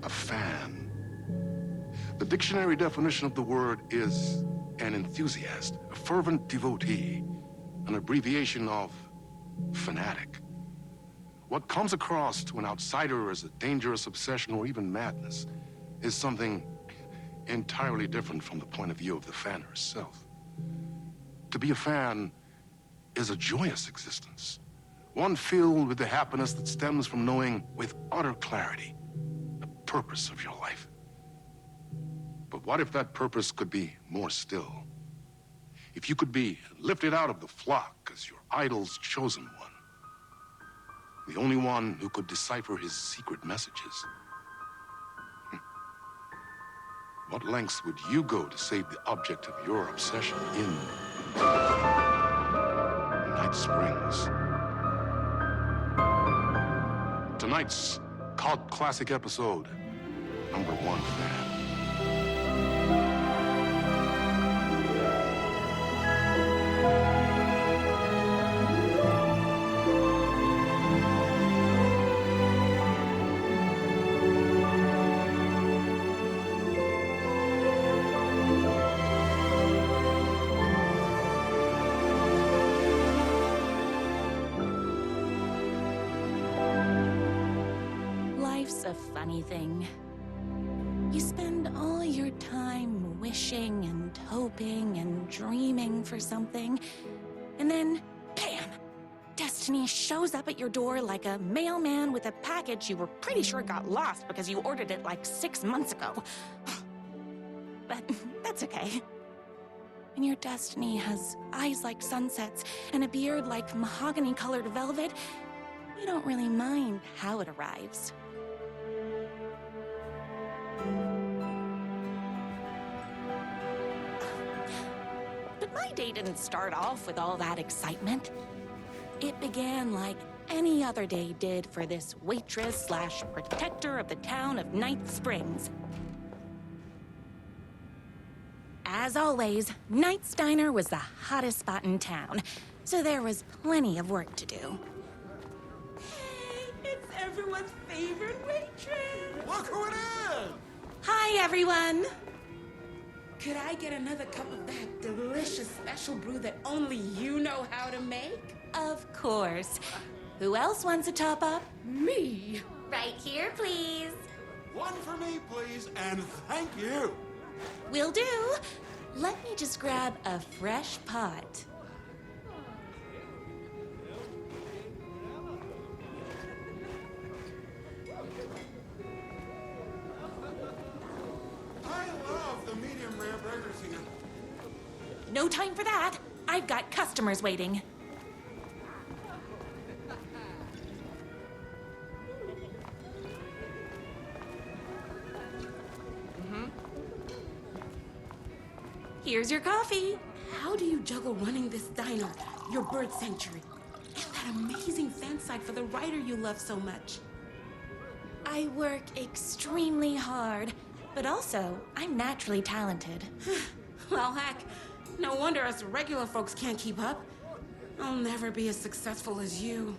a fan. The dictionary definition of the word is an enthusiast, a fervent devotee, an abbreviation of fanatic. What comes across to an outsider as a dangerous obsession or even madness is something entirely different from the point of view of the fan herself. To be a fan is a joyous existence, one filled with the happiness that stems from knowing with utter clarity the purpose of your life. But what if that purpose could be more still? If you could be lifted out of the flock as your idol's chosen one, the only one who could decipher his secret messages. What lengths would you go to save the object of your obsession in Night Springs? Tonight's cult classic episode, number 1 fan. Life's a funny thing. You spend all your time wishing and hoping and dreaming for something, and then, bam! Destiny shows up at your door like a mailman with a package you were pretty sure got lost because you ordered it like 6 months ago. But that's okay. When your destiny has eyes like sunsets and a beard like mahogany-colored velvet, you don't really mind how it arrives. But my day didn't start off with all that excitement. It began like any other day did for this waitress/protector of the town of Night Springs. As always, Knight's Diner was the hottest spot in town, so there was plenty of work to do. Hey, it's everyone's favorite waitress. Look who it is! Hi, everyone! Could I get another cup of that delicious special brew that only you know how to make? Of course. Who else wants a top-up? Me? Right here, please. One for me, please, and thank you. Will do. Let me just grab a fresh pot. I love the medium rare burgers here. No time for that. I've got customers waiting. Here's your coffee. How do you juggle running this diner, your bird sanctuary, and that amazing fan site for the writer you love so much? I work extremely hard, but also I'm naturally talented. Well, heck, no wonder us regular folks can't keep up. I'll never be as successful as you.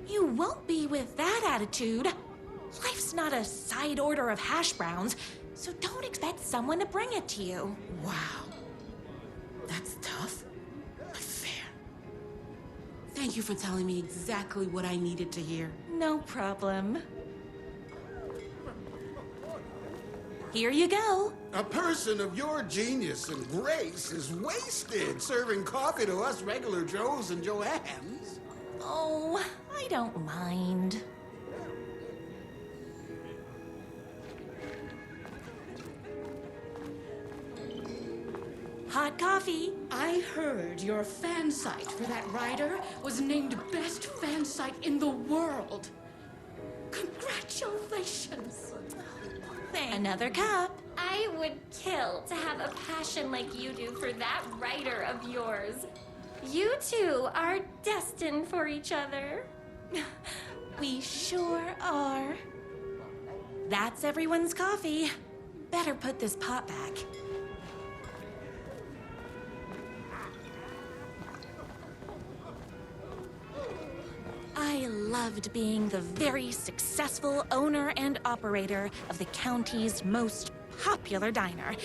You won't be with that attitude. Life's not a side order of hash browns, so don't expect someone to bring it to you. Wow. That's tough, but fair. Thank you for telling me exactly what I needed to hear. No problem. Here you go. A person of your genius and grace is wasted serving coffee to us regular Joes and Joannes. Oh, I don't mind. Hot coffee. I heard your fan site for that writer was named best fan site in the world. Congratulations. Another cup. I would kill to have a passion like you do for that writer of yours. You two are destined for each other. We sure are. That's everyone's coffee. Better put this pot back. I love loved being the very successful owner and operator of the county's most popular diner.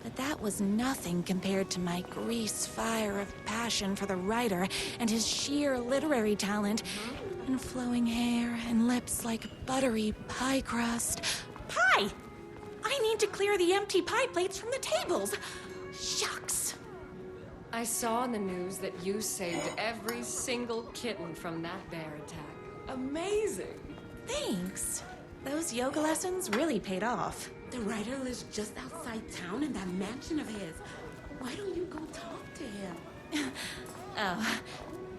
But that was nothing compared to my grease fire of passion for the writer and his sheer literary talent, and flowing hair and lips like buttery pie crust. Pie! I need to clear the empty pie plates from the tables. Shucks. I saw in the news that you saved every single kitten from that bear attack. Amazing! Thanks. Those yoga lessons really paid off. The writer lives just outside town in that mansion of his. Why don't you go talk to him? Oh,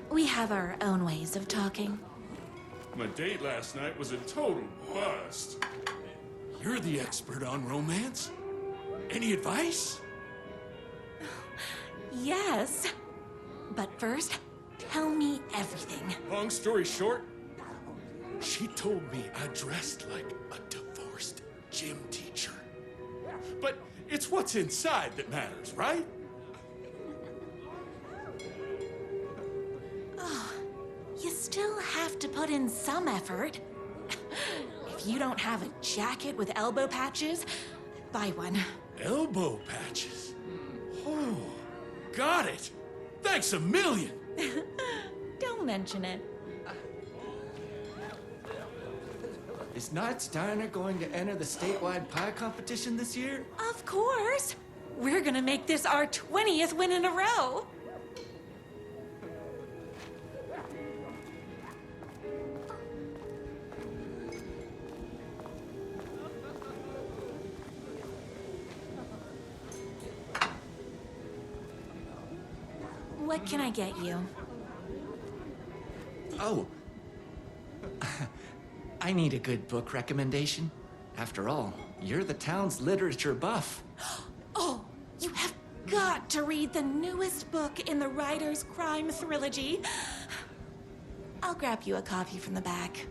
we have our own ways of talking. My date last night was a total bust. You're the expert on romance. Any advice? Yes. But first, tell me everything. Long story short, she told me I dressed like a divorced gym teacher. But it's what's inside that matters, right? You still have to put in some effort. If you don't have a jacket with elbow patches, buy one. Elbow patches. Oh, got it. Thanks a million. Don't mention it. Is Knight's Diner going to enter the statewide pie competition this year? Of course. We're gonna make this our 20th win in a row. What can I get you? Oh. I need a good book recommendation. After all, you're the town's literature buff. Oh, you have got to read the newest book in the Writer's Crime Trilogy. I'll grab you a copy from the back.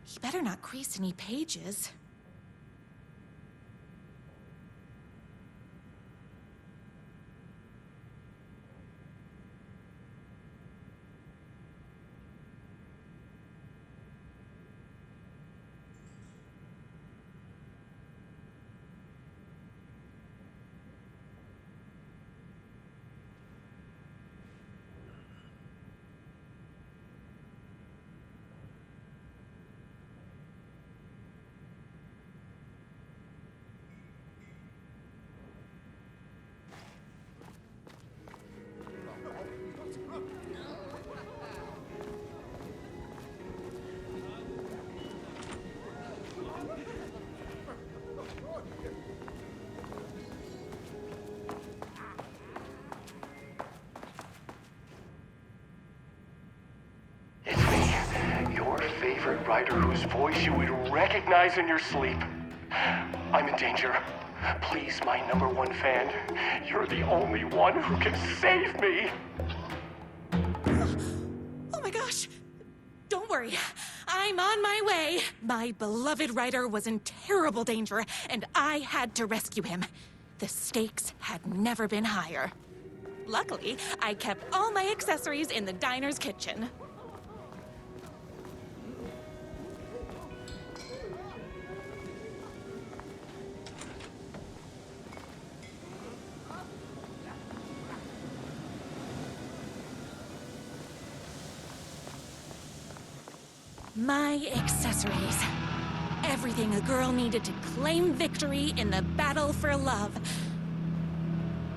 He better not crease any pages. It's me, your favorite writer whose voice you would recognize in your sleep. I'm in danger. Please, my #1 fan, you're the only one who can save me. Oh my gosh! Don't worry, I'm on my way. My beloved writer was in terrible danger, and I had to rescue him. The stakes had never been higher. Luckily, I kept all my accessories in the diner's kitchen. My accessories. Everything a girl needed to claim victory in the battle for love.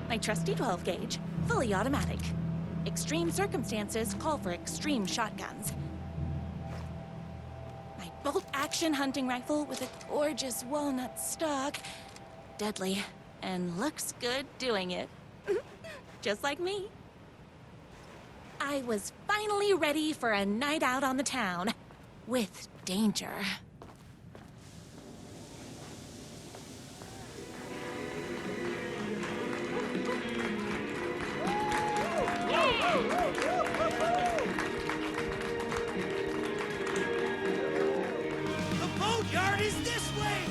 My trusty 12 gauge, fully automatic. Extreme circumstances call for extreme shotguns. My bolt-action hunting rifle with a gorgeous walnut stock. Deadly, and looks good doing it. Just like me. I was finally ready for a night out on the town. With danger. The boatyard is this way!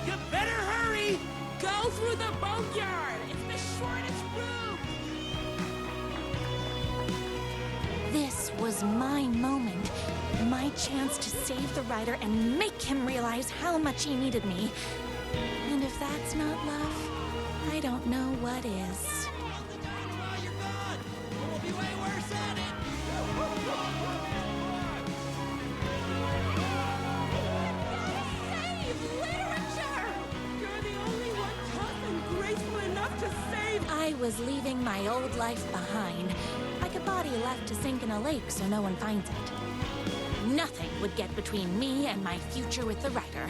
You better hurry! Go through the boatyard! It's the shortest route! This was my moment. My chance to save the rider and make him realize how much he needed me. And if that's not love, I don't know what is. You're gone! We'll be way worse at it! Save literature! You're the only one tough and graceful enough to save. I was leaving my old life behind, like a body left to sink in a lake so no one finds it. Nothing would get between me and my future with the rider.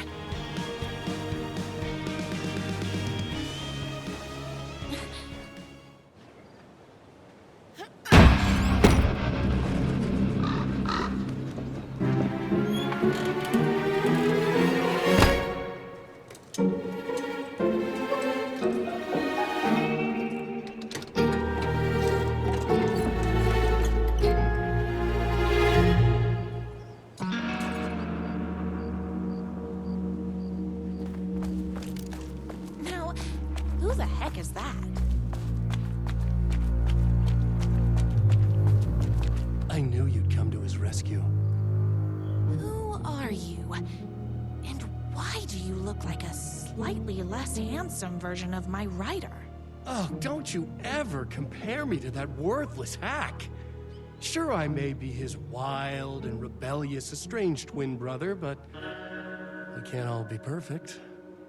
Who the heck is that? I knew you'd come to his rescue. Who are you? And why do you look like a slightly less handsome version of my rider? Oh, don't you ever compare me to that worthless hack. Sure, I may be his wild and rebellious estranged twin brother, but we can't all be perfect.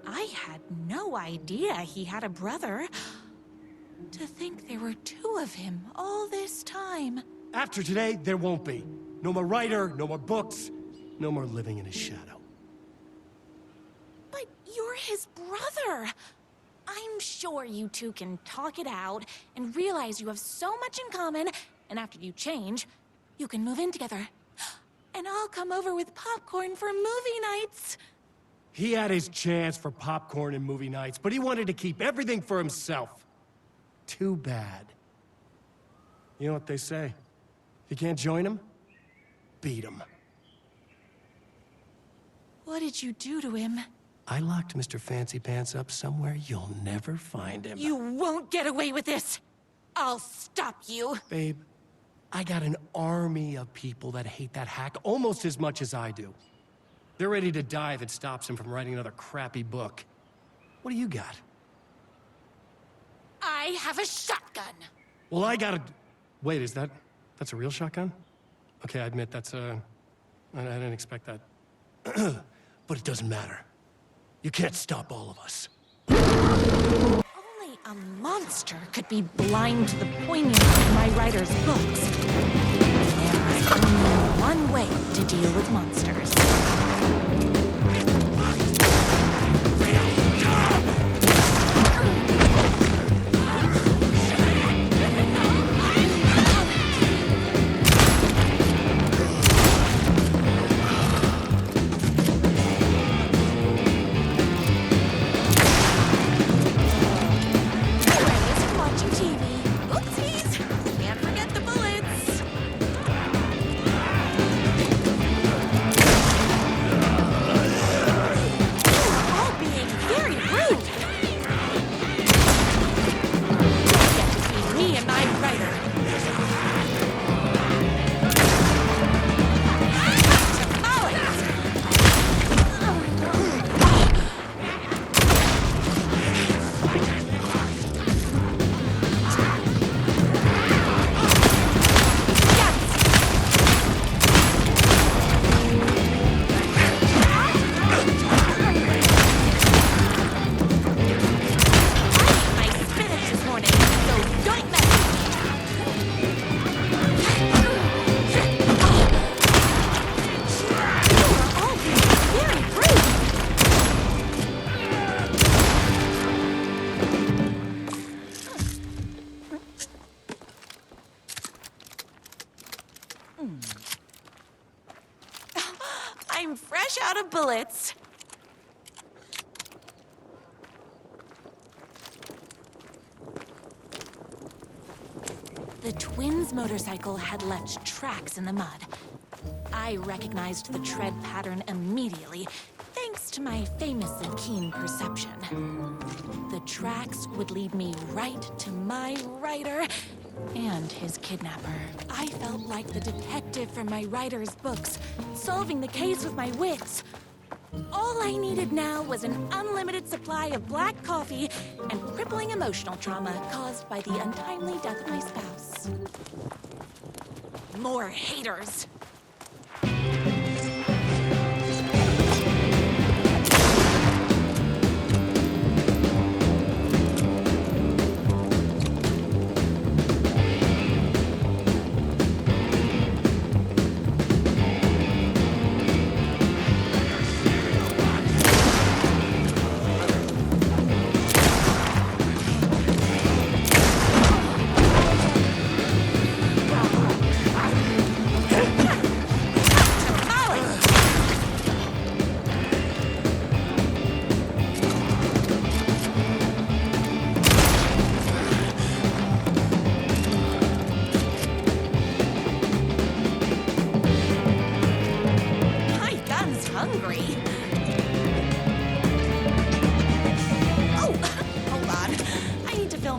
I had no idea he had a brother. To think there were two of him all this time. After today, there won't be. No more writer, no more books, no more living in his shadow. But you're his brother. I'm sure you two can talk it out and realize you have so much in common, and after you change, you can move in together. And I'll come over with popcorn for movie nights. He had his chance for popcorn and movie nights, but he wanted to keep everything for himself. Too bad. You know what they say? If you can't join him, beat him. What did you do to him? I locked Mr. Fancy Pants up somewhere you'll never find him. You won't get away with this! I'll stop you! Babe, I got an army of people that hate that hack almost as much as I do. They're ready to die if it stops him from writing another crappy book. What do you got? I have a shotgun! Well, I got a... Wait, that's a real shotgun? Okay, I admit that's I didn't expect that. But it doesn't matter. You can't stop all of us. Only a monster could be blind to the poignance of my writer's books. There is only one way to deal with monsters. fresh out of bullets. The twins' motorcycle had left tracks in the mud. I recognized the tread pattern immediately, thanks to my famously keen perception. The tracks would lead me right to my rider and his kidnapper. I felt like the detective from my writer's books, solving the case with my wits. All I needed now was an unlimited supply of black coffee and crippling emotional trauma caused by the untimely death of my spouse. More haters.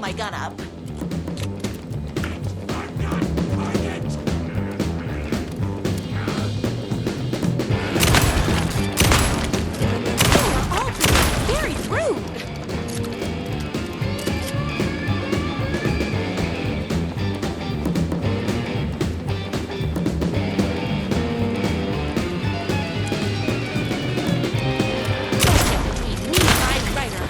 My gun up. All very rude. Me, my writer.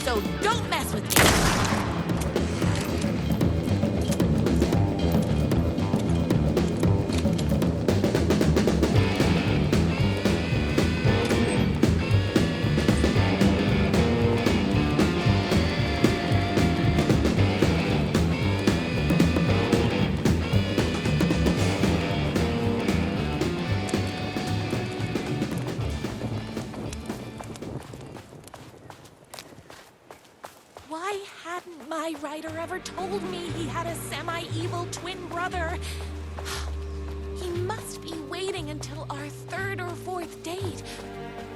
So don't mess with me. Why hadn't my writer ever told me he had a semi-evil twin brother? He must be waiting until our third or fourth date,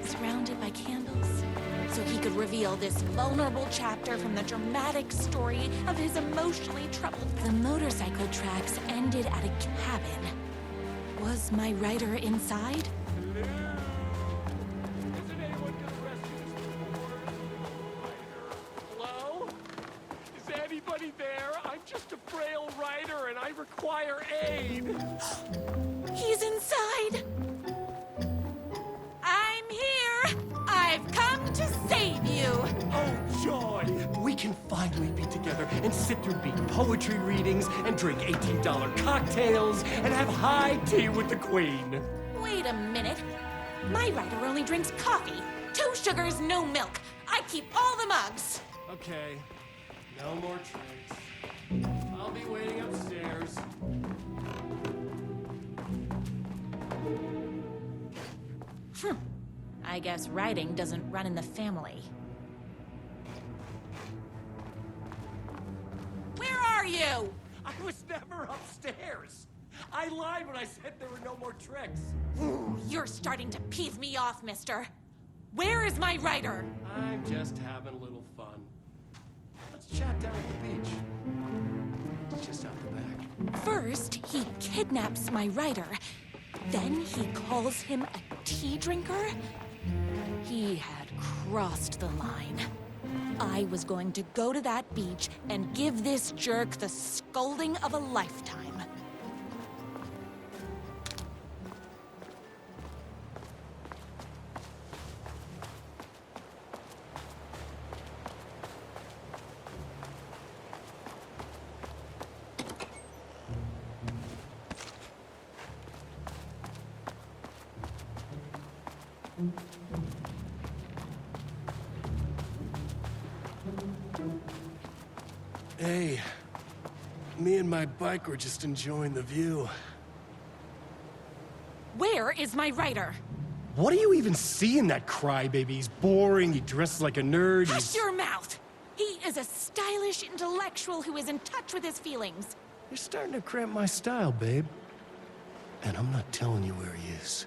surrounded by candles, so he could reveal this vulnerable chapter from the dramatic story of his emotionally troubled... The motorcycle tracks ended at a cabin. Was my writer inside? Anybody there? I'm just a frail writer and I require aid. He's inside. I'm here. I've come to save you. Oh, joy! We can finally be together and sit through beat poetry readings and drink $18 cocktails and have high tea with the Queen. Wait a minute. My writer only drinks coffee. 2 sugars, no milk. I keep all the mugs. Okay. No more tricks. I'll be waiting upstairs. I guess writing doesn't run in the family. Where are you? I was never upstairs. I lied when I said there were no more tricks. Ooh, you're starting to peeve me off, mister. Where is my writer? I'm just having a little fun. Let's chat down at the beach. It's just out the back. First, he kidnaps my writer. Then he calls him a tea drinker. He had crossed the line. I was going to go to that beach and give this jerk the scolding of a lifetime. Hey, me and my bike were just enjoying the view. Where is my writer? What do you even see in that crybaby? He's boring, he dresses like a nerd, Hush your mouth! He is a stylish intellectual who is in touch with his feelings. You're starting to cramp my style, babe. And I'm not telling you where he is.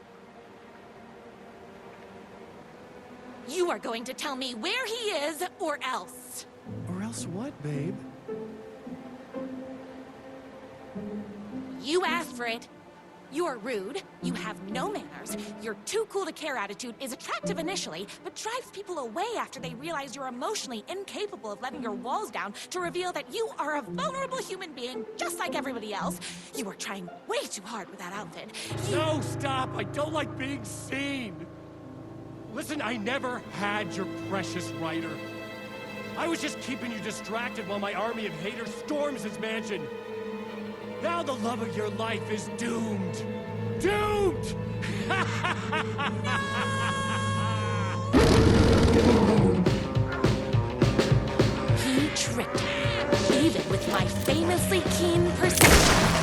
You are going to tell me where he is, or else. Or else what, babe? You asked for it. You're rude, you have no manners, your too cool to care attitude is attractive initially, but drives people away after they realize you're emotionally incapable of letting your walls down to reveal that you are a vulnerable human being just like everybody else. You are trying way too hard with that outfit. No, stop! I don't like being seen! Listen, I never had your precious writer. I was just keeping you distracted while my army of haters storms his mansion. Now the love of your life is doomed. Doomed! He tricked me, even with my famously keen perception.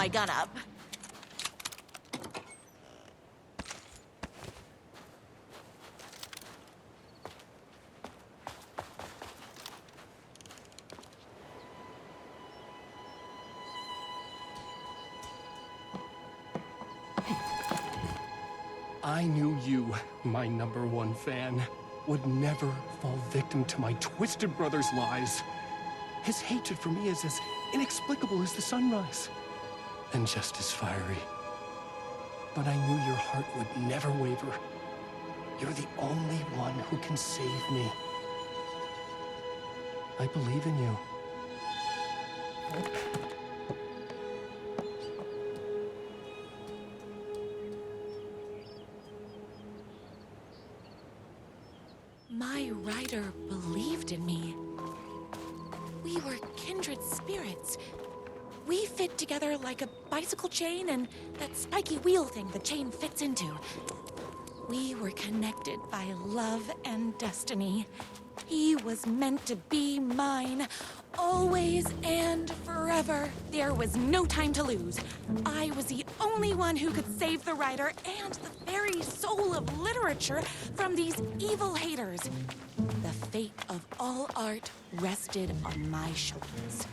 Gun up. I knew you, my #1 fan, would never fall victim to my twisted brother's lies. His hatred for me is as inexplicable as the sunrise. And just as fiery. But I knew your heart would never waver. You're the only one who can save me. I believe in you. My writer believed in me. We were kindred spirits. We fit together like a bicycle chain and that spiky wheel thing the chain fits into. We were connected by love and destiny. He was meant to be mine, always and forever. Trevor, there was no time to lose. I was the only one who could save the writer and the very soul of literature from these evil haters. The fate of all art rested on my shoulders.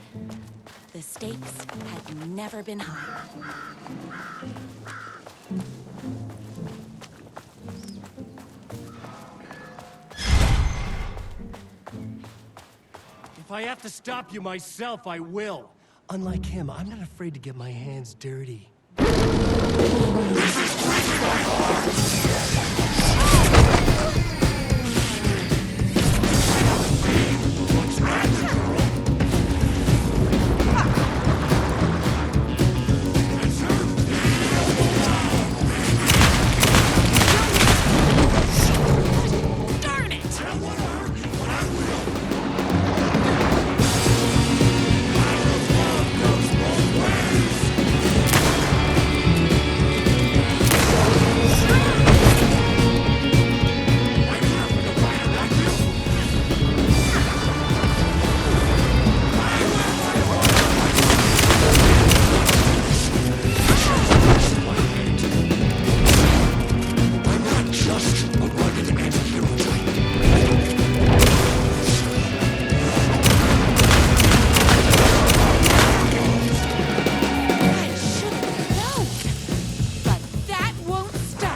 The stakes had never been higher. If I have to stop you myself, I will. Unlike him, I'm not afraid to get my hands dirty. Darn it! I should have known. But that won't stop.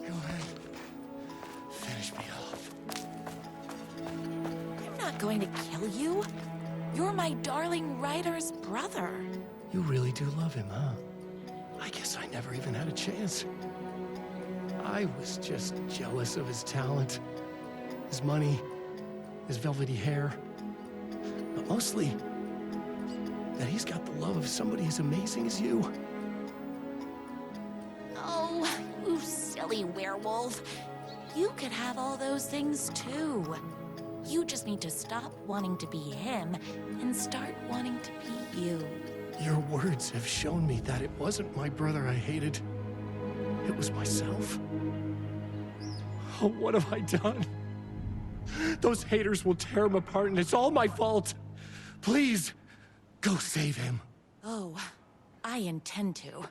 Go ahead. Finish me off. I'm not going to kill you. You're my darling writer's brother. You really do love him, huh? I guess I never even had a chance. I was just jealous of his talent, his money, his velvety hair. But mostly, that he's got the love of somebody as amazing as you. Oh, you silly werewolf. You could have all those things too. You just need to stop wanting to be him and start wanting to be you. Your words have shown me that it wasn't my brother I hated. It was myself. Oh, what have I done? Those haters will tear him apart, and it's all my fault. Please, go save him. Oh, I intend to.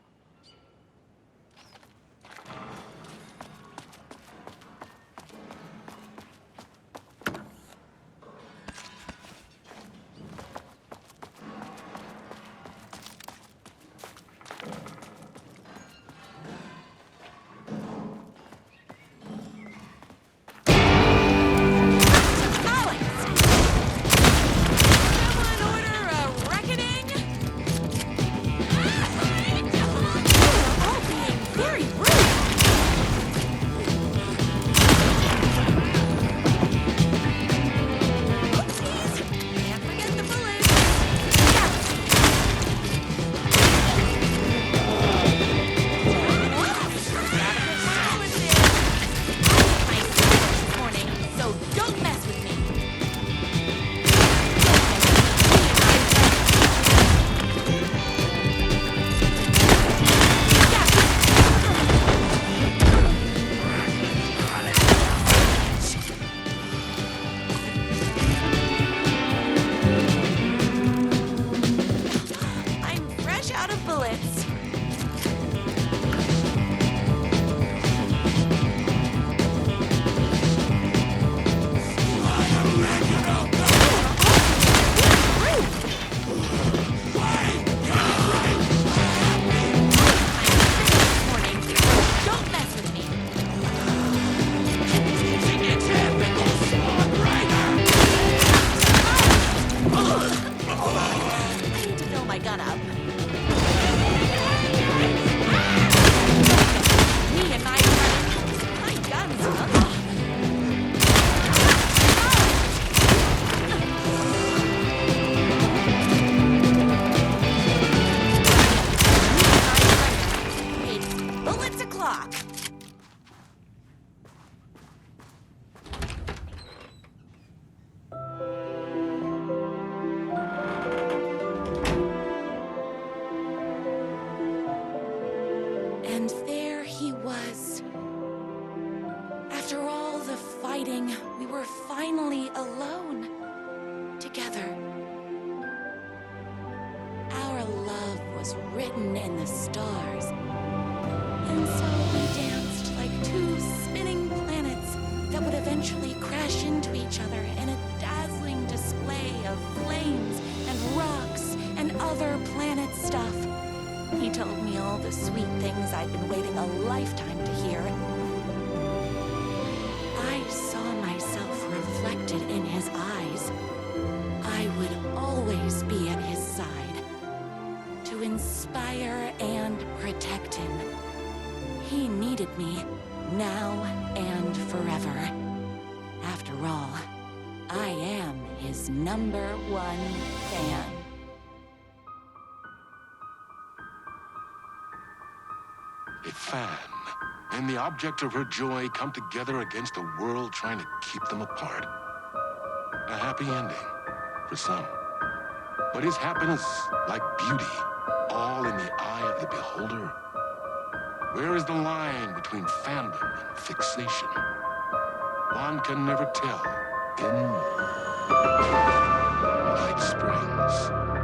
Someone order a reckoning? fighting, we were finally alone. Together. Our love was written in the stars. And so we danced like two spinning planets that would eventually crash into each other in a dazzling display of flames and rocks and other planet stuff. He told me all the sweet things I'd been waiting a lifetime to hear. I saw myself reflected in his eyes. I would always be at his side, to inspire and protect him. He needed me, now and forever. After all, I am his #1 fan. A fan and the object of her joy come together against a world trying to keep them apart. A happy ending for some. But is happiness, like beauty, all in the eye of the beholder? Where is the line between fandom and fixation? One can never tell in Night Springs.